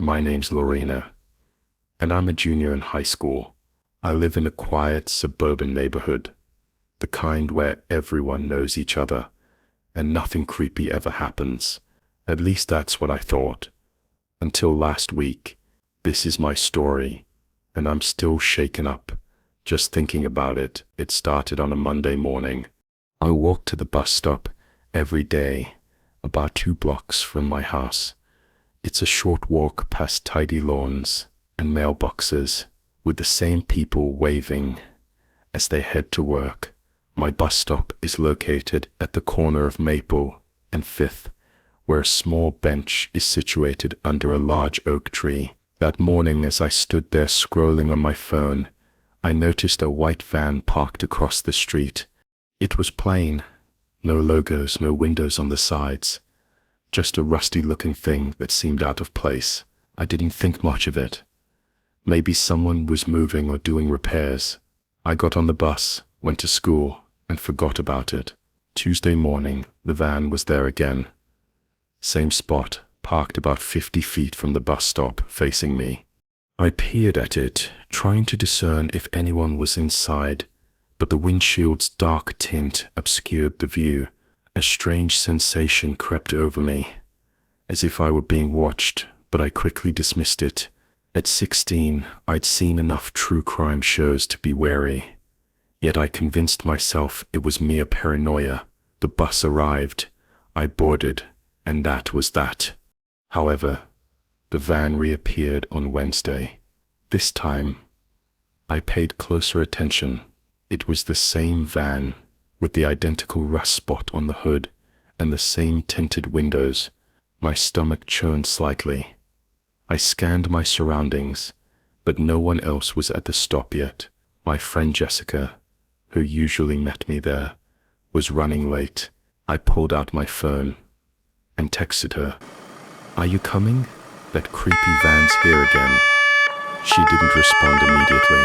My name's Lorena, and I'm a junior in high school. I live in a quiet suburban neighborhood, the kind where everyone knows each other, and nothing creepy ever happens. At least that's what I thought. Until last week. This is my story, and I'm still shaken up. Just thinking about it. It started on a Monday morning. I walk to the bus stop every day, about 2 blocks from my house. It's a short walk past tidy lawns and mailboxes, with the same people waving as they head to work. My bus stop is located at the corner of Maple and 5th, where a small bench is situated under a large oak tree. That morning, as I stood there scrolling on my phone, I noticed a white van parked across the street. It was plain. No logos, no windows on the sides. Just a rusty-looking thing that seemed out of place. I didn't think much of it. Maybe someone was moving or doing repairs. I got on the bus, went to school, and forgot about it. Tuesday morning, the van was there again. Same spot, parked about 50 feet from the bus stop, facing me. I peered at it, trying to discern if anyone was inside, but the windshield's dark tint obscured the view. A strange sensation crept over me, as if I were being watched, but I quickly dismissed it. At 16, I'd seen enough true crime shows to be wary. Yet I convinced myself it was mere paranoia. The bus arrived. I boarded, and that was that. However, the van reappeared on Wednesday. This time, I paid closer attention. It was the same van, with the identical rust spot on the hood and the same tinted windows. My stomach churned slightly. I scanned my surroundings, but no one else was at the stop yet. My friend Jessica, who usually met me there, was running late. I pulled out my phone and texted her, "Are you coming? That creepy van's here again." She didn't respond immediately.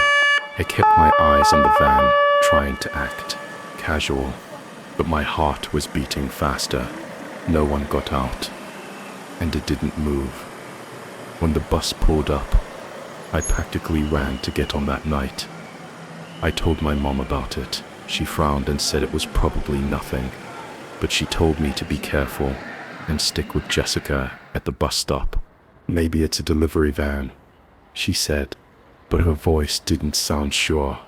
I kept my eyes on the van, trying to act casual, but my heart was beating faster. No one got out, and it didn't move. When the bus pulled up, I practically ran to get on that night. I told my mom about it. She frowned and said it was probably nothing, but she told me to be careful and stick with Jessica at the bus stop. "Maybe it's a delivery van," she said, but her voice didn't sound sure.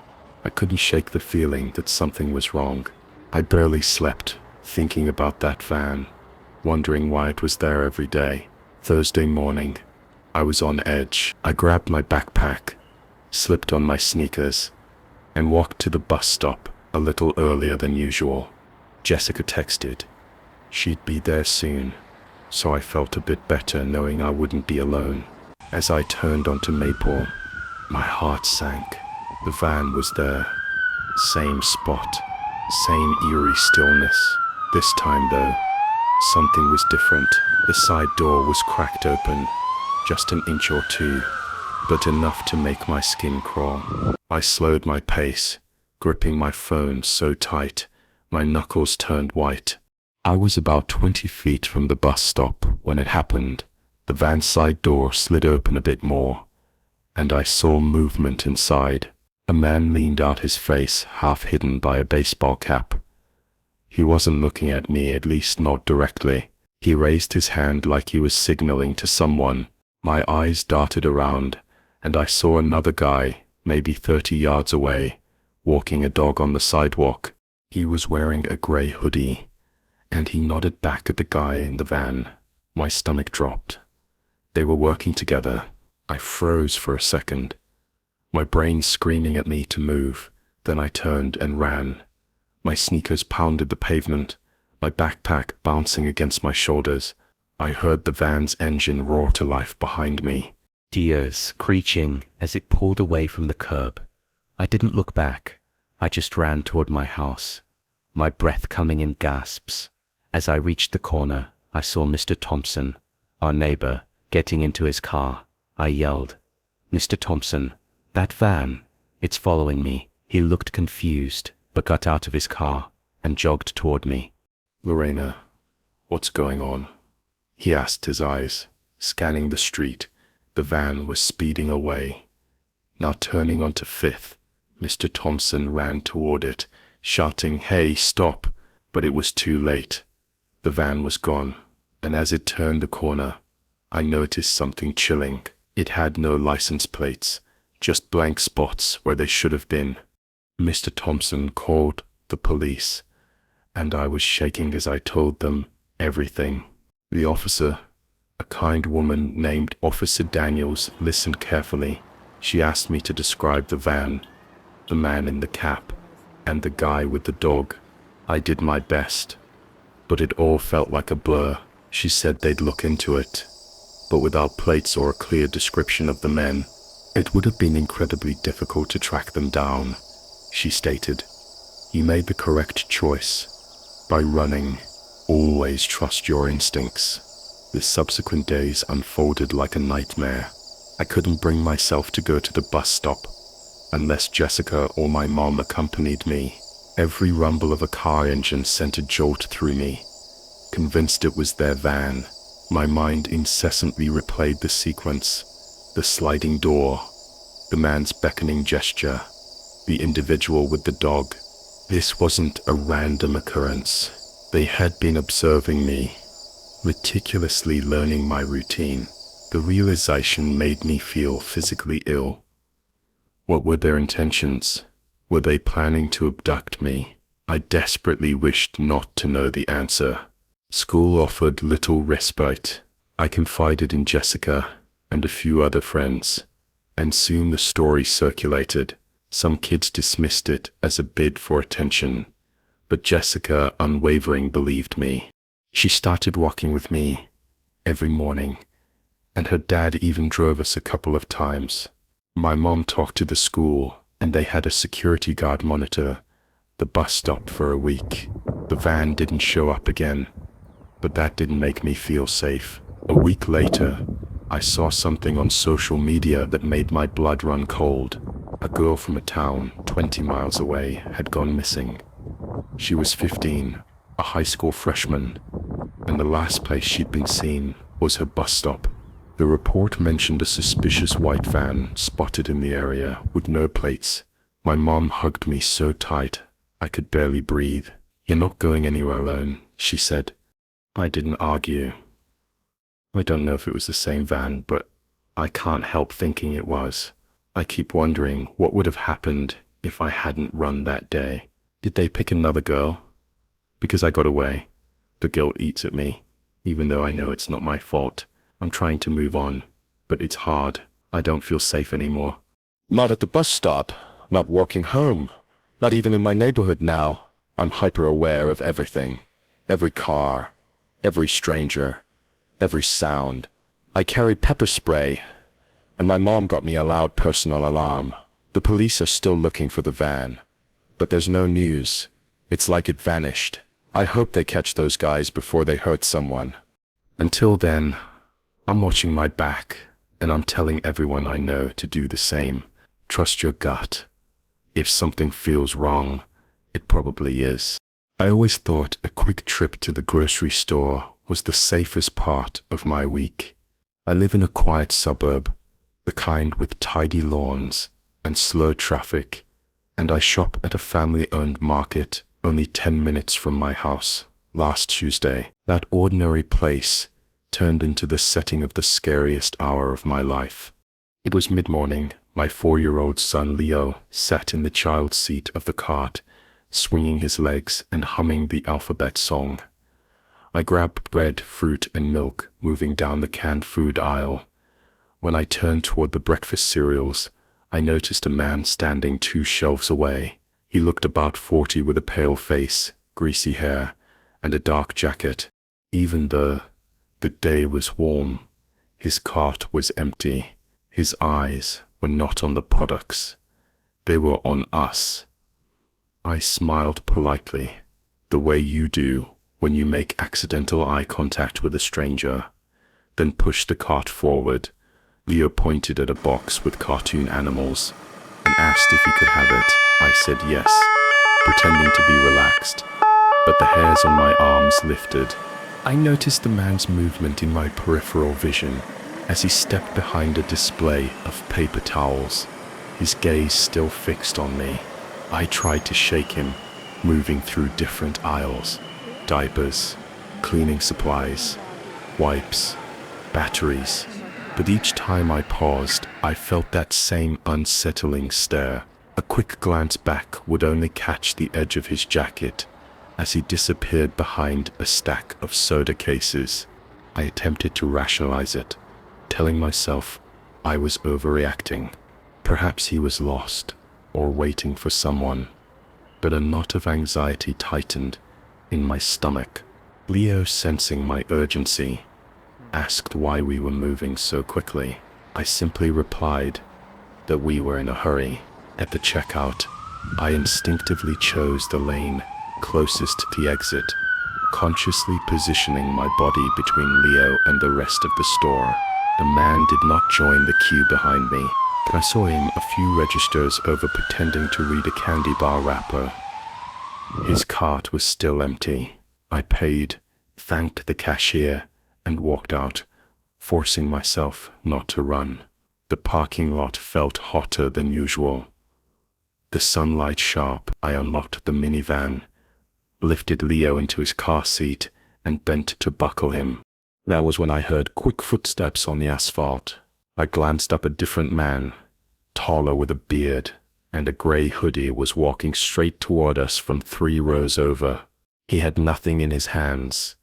I couldn't shake the feeling that something was wrong. I barely slept, thinking about that van, wondering why it was there every day. Thursday morning, I was on edge. I grabbed my backpack, slipped on my sneakers, and walked to the bus stop a little earlier than usual. Jessica texted. She'd be there soon, so I felt a bit better knowing I wouldn't be alone. As I turned onto Maple, my heart sank. The van was there. Same spot, same eerie stillness. This time though, something was different. The side door was cracked open, just an inch or two, but enough to make my skin crawl. I slowed my pace, gripping my phone so tight, my knuckles turned white. I was about 20 feet from the bus stop when it happened. The van's side door slid open a bit more, and I saw movement inside. A man leaned out, his face half hidden by a baseball cap. He wasn't looking at me, at least not directly. He raised his hand like he was signaling to someone. My eyes darted around, and I saw another guy, maybe 30 yards away, walking a dog on the sidewalk. He was wearing a gray hoodie, and he nodded back at the guy in the van. My stomach dropped. They were working together. I froze for a second, my brain screaming at me to move. Then I turned and ran. My sneakers pounded the pavement, my backpack bouncing against my shoulders. I heard the van's engine roar to life behind me, tears screeching as it pulled away from the curb. I didn't look back. I just ran toward my house, my breath coming in gasps. As I reached the corner, I saw Mr. Thompson, our neighbor, getting into his car. I yelled, "Mr. Thompson, that van, it's following me." He looked confused, but got out of his car and jogged toward me. "Lorena, what's going on?" he asked, his eyes scanning the street, The van was speeding away. Now turning onto 5th, Mr. Thompson ran toward it, shouting, "Hey, stop!" But it was too late. The van was gone, and as it turned the corner, I noticed something chilling. It had no license plates, just blank spots where they should have been. Mr. Thompson called the police, and I was shaking as I told them everything. The officer, a kind woman named Officer Daniels, listened carefully. She asked me to describe the van, the man in the cap, and the guy with the dog. I did my best, but it all felt like a blur. She said they'd look into it, but without plates or a clear description of the men, it would have been incredibly difficult to track them down. She stated, "You made the correct choice. By running, always trust your instincts." The subsequent days unfolded like a nightmare. I couldn't bring myself to go to the bus stop unless Jessica or my mom accompanied me. Every rumble of a car engine sent a jolt through me. Convinced it was their van, my mind incessantly replayed the sequence: the sliding door, the man's beckoning gesture, the individual with the dog. This wasn't a random occurrence. They had been observing me, meticulously learning my routine. The realization made me feel physically ill. What were their intentions? Were they planning to abduct me? I desperately wished not to know the answer. School offered little respite. I confided in Jessica and a few other friends, and soon the story circulated. Some kids dismissed it as a bid for attention, but Jessica unwavering believed me. She started walking with me every morning, and her dad even drove us a couple of times. My mom talked to the school, and they had a security guard monitor the bus stop for a week. The van didn't show up again, but that didn't make me feel safe. A week later, I saw something on social media that made my blood run cold. A girl from a town 20 miles away had gone missing. She was 15, a high school freshman, and the last place she'd been seen was her bus stop. The report mentioned a suspicious white van spotted in the area with no plates. My mom hugged me so tight I could barely breathe. "You're not going anywhere alone," she said. I didn't argue. I don't know if it was the same van, but I can't help thinking it was. I keep wondering what would have happened if I hadn't run that day. Did they pick another girl? Because I got away. The guilt eats at me, even though I know it's not my fault. I'm trying to move on, but it's hard. I don't feel safe anymore. Not at the bus stop, not walking home, not even in my neighborhood now. I'm hyper-aware of everything. Every car, every stranger, every sound. I carried pepper spray, and my mom got me a loud personal alarm. The police are still looking for the van, but there's no news. It's like it vanished. I hope they catch those guys before they hurt someone. Until then, I'm watching my back, and I'm telling everyone I know to do the same. Trust your gut. If something feels wrong, it probably is. I always thought a quick trip to the grocery store was the safest part of my week. I live in a quiet suburb, the kind with tidy lawns and slow traffic, and I shop at a family-owned market only 10 minutes from my house. Last Tuesday, that ordinary place turned into the setting of the scariest hour of my life. It was mid-morning. My 4-year-old son Leo sat in the child seat of the cart, swinging his legs and humming the alphabet song. I grabbed bread, fruit, and milk, moving down the canned food aisle. When I turned toward the breakfast cereals, I noticed a man standing 2 shelves away. He looked about 40 with a pale face, greasy hair, and a dark jacket. Even though the day was warm, his cart was empty. His eyes were not on the products. They were on us. I smiled politely, the way you do when you make accidental eye contact with a stranger, then pushed the cart forward. Leo pointed at a box with cartoon animals and asked if he could have it. I said yes, pretending to be relaxed, but the hairs on my arms lifted. I noticed the man's movement in my peripheral vision. As he stepped behind a display of paper towels, his gaze still fixed on me. I tried to shake him, moving through different aisles: diapers, cleaning supplies, wipes, batteries. But each time I paused, I felt that same unsettling stare. A quick glance back would only catch the edge of his jacket as he disappeared behind a stack of soda cases. I attempted to rationalize it, telling myself I was overreacting. Perhaps he was lost or waiting for someone. But a knot of anxiety tightened in my stomach. Leo, sensing my urgency, asked why we were moving so quickly. I simply replied that we were in a hurry. At the checkout, I instinctively chose the lane closest to the exit, consciously positioning my body between Leo and the rest of the store. The man did not join the queue behind me. I saw him a few registers over, pretending to read a candy bar wrapper. His cart was still empty. I paid, thanked the cashier, and walked out, forcing myself not to run. The parking lot felt hotter than usual. The sunlight sharp. I unlocked the minivan, lifted Leo into his car seat, and bent to buckle him. That was when I heard quick footsteps on the asphalt. I glanced up. A different man, taller with a beard and a gray hoodie, was walking straight toward us from 3 rows over. He had nothing in his hands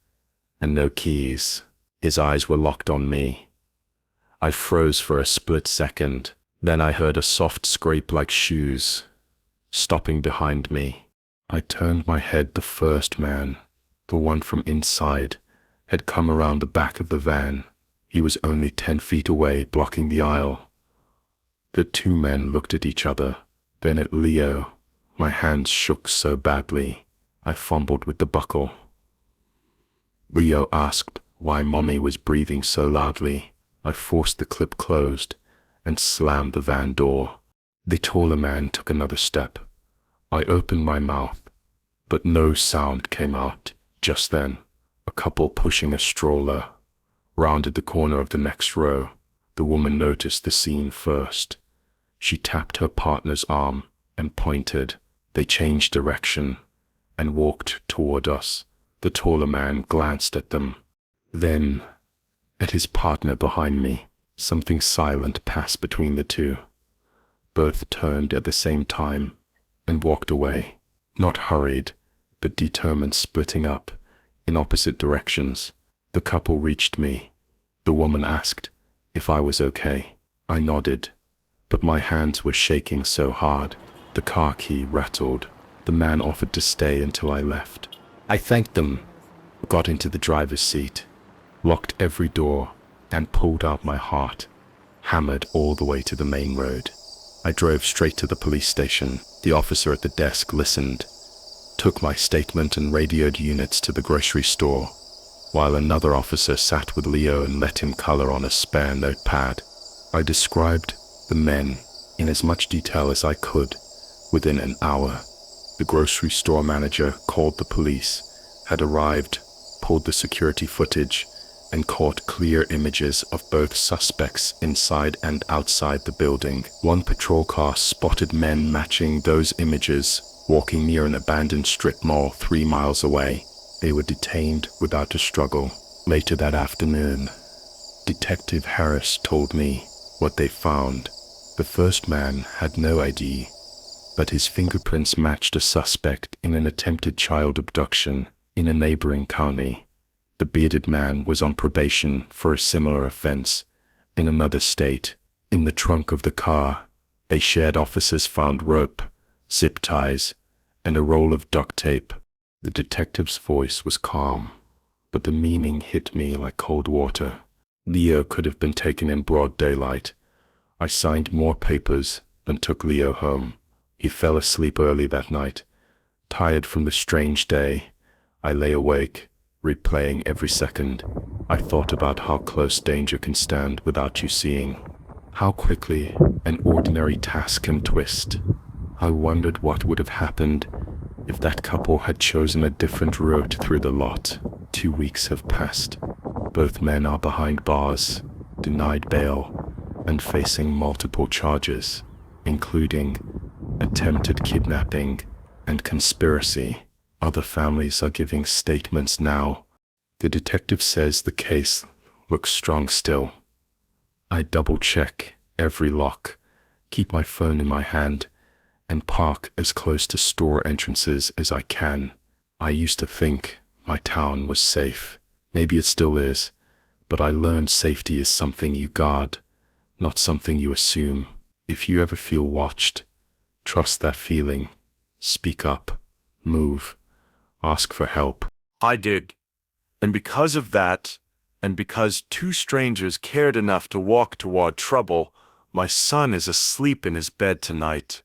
and no keys. His eyes were locked on me. I froze for a split second. Then I heard a soft scrape like shoes stopping behind me. I turned my head. The first man, the one from inside, had come around the back of the van. He was only 10 feet away, blocking the aisle. The 2 men looked at each other, then at Leo. My hands shook so badly, I fumbled with the buckle. Leo asked why Mommy was breathing so loudly. I forced the clip closed and slammed the van door. The taller man took another step. I opened my mouth, but no sound came out. Just then, a couple pushing a stroller rounded the corner of the next row. The woman noticed the scene first. She tapped her partner's arm and pointed. They changed direction and walked toward us. The taller man glanced at them, then at his partner behind me. Something silent passed between the two. Both turned at the same time and walked away, not hurried, but determined, splitting up in opposite directions. The couple reached me. The woman asked if I was okay. I nodded, but my hands were shaking so hard. The car key rattled. The man offered to stay until I left. I thanked them, got into the driver's seat, locked every door, and pulled out my heart, hammered all the way to the main road. I drove straight to the police station. The officer at the desk listened, took my statement, and radioed units to the grocery store, while another officer sat with Leo and let him color on a spare notepad. I described the men in as much detail as I could. Within an hour, the grocery store manager called the police, had arrived, pulled the security footage, and caught clear images of both suspects inside and outside the building. One patrol car spotted men matching those images, walking near an abandoned strip mall 3 miles away. They were detained without a struggle. Later that afternoon, Detective Harris told me what they found. The first man had no ID, but his fingerprints matched a suspect in an attempted child abduction in a neighboring county. The bearded man was on probation for a similar offense in another state. In the trunk of the car, they shared officers found rope, zip ties, and a roll of duct tape. The detective's voice was calm, but the meaning hit me like cold water. Leo could have been taken in broad daylight. I signed more papers and took Leo home. He fell asleep early that night. Tired from the strange day, I lay awake, replaying every second. I thought about how close danger can stand without you seeing, how quickly an ordinary task can twist. I wondered what would have happened if that couple had chosen a different route through the lot. 2 weeks have passed. Both men are behind bars, denied bail, and facing multiple charges, including attempted kidnapping and conspiracy. Other families are giving statements now. The detective says the case looks strong still. I double-check every lock, keep my phone in my hand, and park as close to store entrances as I can. I used to think my town was safe. Maybe it still is, but I learned safety is something you guard, not something you assume. If you ever feel watched, trust that feeling. Speak up, move, ask for help. I did. And because of that, and because two strangers cared enough to walk toward trouble, my son is asleep in his bed tonight.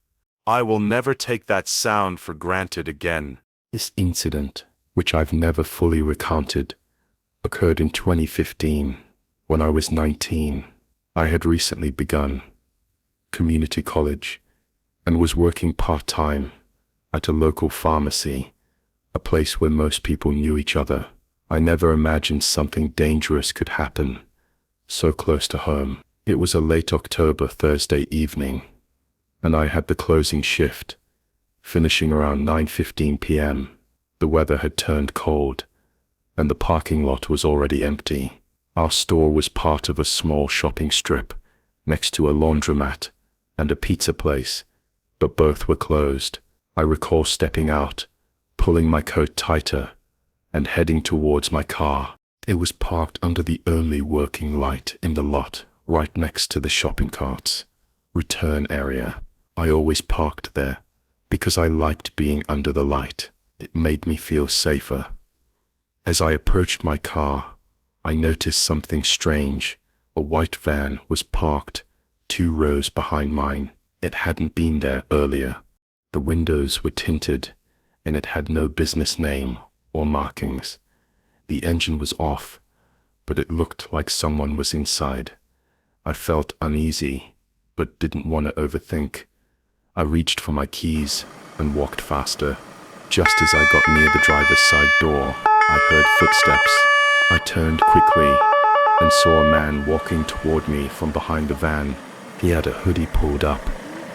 I will never take that sound for granted again. This incident, which I've never fully recounted, occurred in 2015, when I was 19. I had recently begun community college and was working part-time at a local pharmacy, a place where most people knew each other. I never imagined something dangerous could happen so close to home. It was a late October Thursday evening, and I had the closing shift, finishing around 9:15 p.m. The weather had turned cold, and the parking lot was already empty. Our store was part of a small shopping strip next to a laundromat and a pizza place, but both were closed. I recall stepping out, pulling my coat tighter, and heading towards my car. It was parked under the only working light in the lot, right next to the shopping carts return area. I always parked there because I liked being under the light. It made me feel safer. As I approached my car, I noticed something strange. A white van was parked 2 rows behind mine. It hadn't been there earlier. The windows were tinted, and it had no business name or markings. The engine was off, but it looked like someone was inside. I felt uneasy, but didn't want to overthink. I reached for my keys and walked faster. Just as I got near the driver's side door, I heard footsteps. I turned quickly and saw a man walking toward me from behind the van. He had a hoodie pulled up,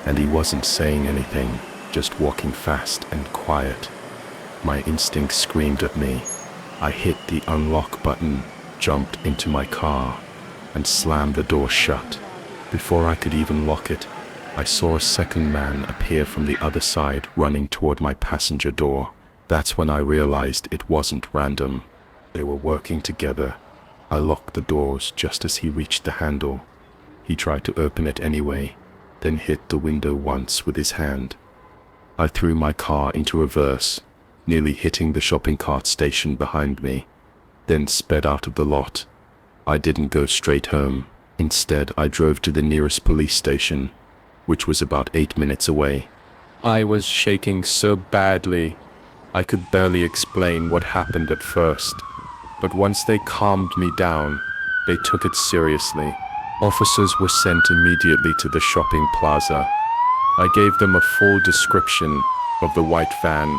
and he wasn't saying anything, just walking fast and quiet. My instinct screamed at me. I hit the unlock button, jumped into my car, and slammed the door shut. Before I could even lock it, I saw a second man appear from the other side, running toward my passenger door. That's when I realized it wasn't random. They were working together. I locked the doors just as he reached the handle. He tried to open it anyway, then hit the window once with his hand. I threw my car into reverse, nearly hitting the shopping cart station behind me, then sped out of the lot. I didn't go straight home. Instead, I drove to the nearest police station, which was about 8 minutes away. I was shaking so badly, I could barely explain what happened at first. But once they calmed me down, they took it seriously. Officers were sent immediately to the shopping plaza. I gave them a full description of the white van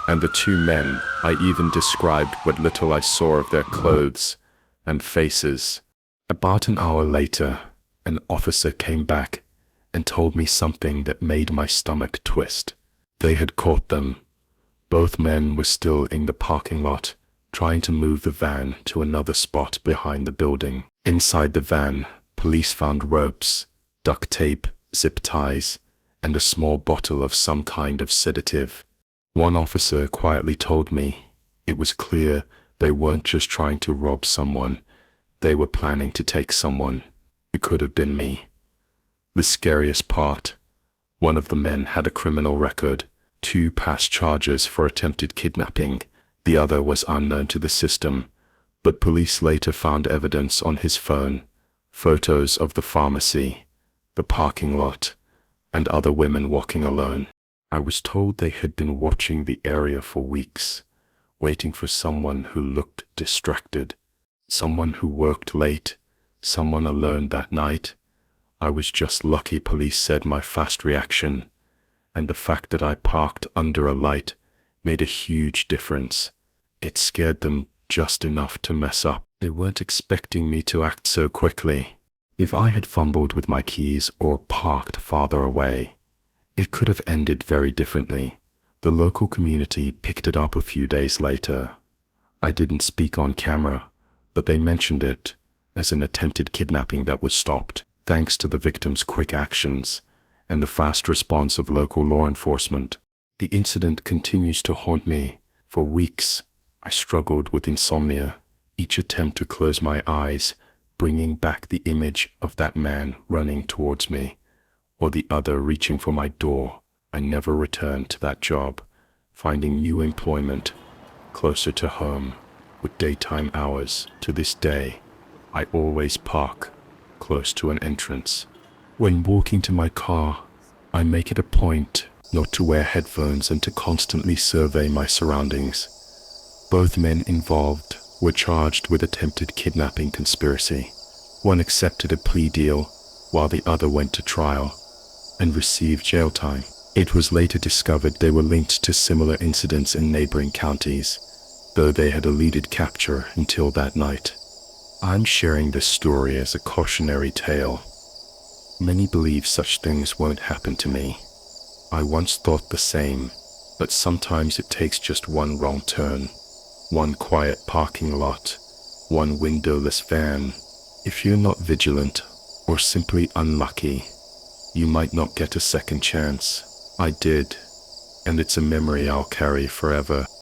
and the 2 men. I even described what little I saw of their clothes and faces. About an hour later, an officer came back and told me something that made my stomach twist. They had caught them. Both men were still in the parking lot, trying to move the van to another spot behind the building. Inside the van, police found ropes, duct tape, zip ties, and a small bottle of some kind of sedative. One officer quietly told me it was clear they weren't just trying to rob someone, they were planning to take someone. It could have been me. The scariest part, one of the men had a criminal record, 2 past charges for attempted kidnapping. The other was unknown to the system, but police later found evidence on his phone, photos of the pharmacy, the parking lot, and other women walking alone. I was told they had been watching the area for weeks, waiting for someone who looked distracted, someone who worked late, someone alone that night. I was just lucky police said my fast reaction, and the fact that I parked under a light made a huge difference. It scared them just enough to mess up. They weren't expecting me to act so quickly. If I had fumbled with my keys or parked farther away, it could have ended very differently. The local community picked it up a few days later. I didn't speak on camera, but they mentioned it as an attempted kidnapping that was stopped, thanks to the victim's quick actions and the fast response of local law enforcement. The incident continues to haunt me. For weeks, I struggled with insomnia, each attempt to close my eyes bringing back the image of that man running towards me, or the other reaching for my door. I never returned to that job, finding new employment closer to home with daytime hours. To this day, I always park close to an entrance. When walking to my car, I make it a point not to wear headphones and to constantly survey my surroundings. Both men involved were charged with attempted kidnapping conspiracy. One accepted a plea deal, while the other went to trial and received jail time. It was later discovered they were linked to similar incidents in neighboring counties, though they had eluded capture until that night. I'm sharing this story as a cautionary tale. Many believe such things won't happen to me. I once thought the same, but sometimes it takes just one wrong turn, one quiet parking lot, one windowless van. If you're not vigilant or simply unlucky, you might not get a second chance. I did, and it's a memory I'll carry forever.